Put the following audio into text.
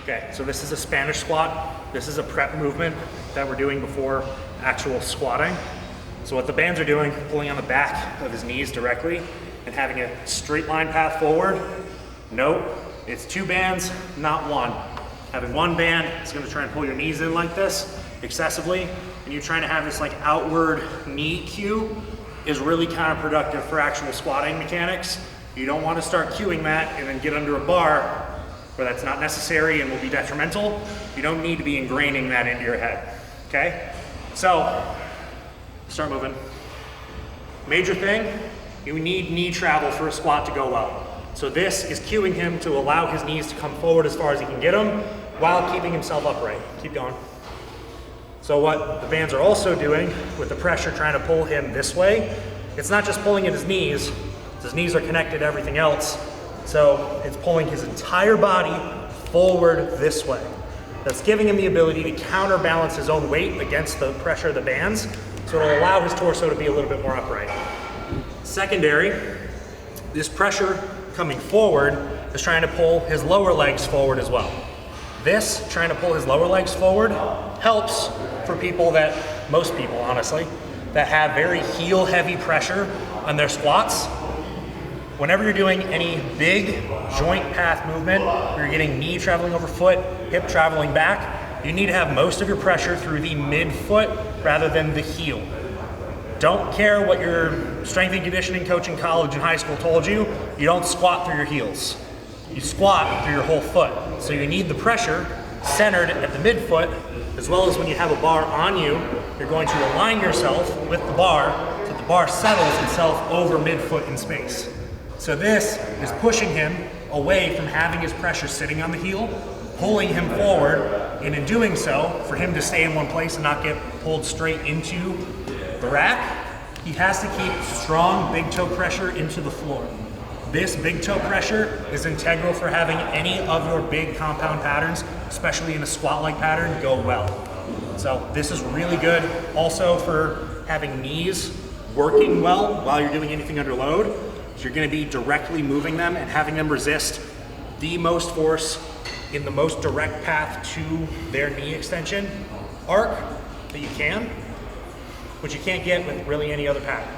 Okay, so this is a Spanish squat. This is a prep movement that we're doing before actual squatting. So what the bands are doing, pulling on the back of his knees directly and having a straight line path forward. Note, it's 2 bands, not 1. Having 1 band is gonna try and pull your knees in like this excessively, and you're trying to have this like outward knee cue is really counterproductive for actual squatting mechanics. You don't wanna start cueing that and then get under a bar where that's not necessary and will be detrimental. You don't need to be ingraining that into your head, okay? So, start moving. Major thing, you need knee travel for a squat to go well. So this is cueing him to allow his knees to come forward as far as he can get them while keeping himself upright. Keep going. So what the bands are also doing with the pressure trying to pull him this way, it's not just pulling at his knees are connected to everything else. So it's pulling his entire body forward this way. That's giving him the ability to counterbalance his own weight against the pressure of the bands, so it'll allow his torso to be a little bit more upright. Secondary, this pressure coming forward is trying to pull his lower legs forward as well. This, trying to pull his lower legs forward, helps for people that, most people honestly, that have very heel heavy pressure on their squats. Whenever you're doing any big joint path movement, where you're getting knee traveling over foot, hip traveling back, you need to have most of your pressure through the midfoot rather than the heel. Don't care what your strength and conditioning coach in college and high school told you, you don't squat through your heels. You squat through your whole foot. So you need the pressure centered at the midfoot, as well as when you have a bar on you, you're going to align yourself with the bar so that the bar settles itself over midfoot in space. So this is pushing him away from having his pressure sitting on the heel, pulling him forward, and in doing so, for him to stay in one place and not get pulled straight into the rack, he has to keep strong big toe pressure into the floor. This big toe pressure is integral for having any of your big compound patterns, especially in a squat-like pattern, go well. So this is really good also for having knees working well while you're doing anything under load. So you're gonna be directly moving them and having them resist the most force in the most direct path to their knee extension arc that you can, which you can't get with really any other pattern.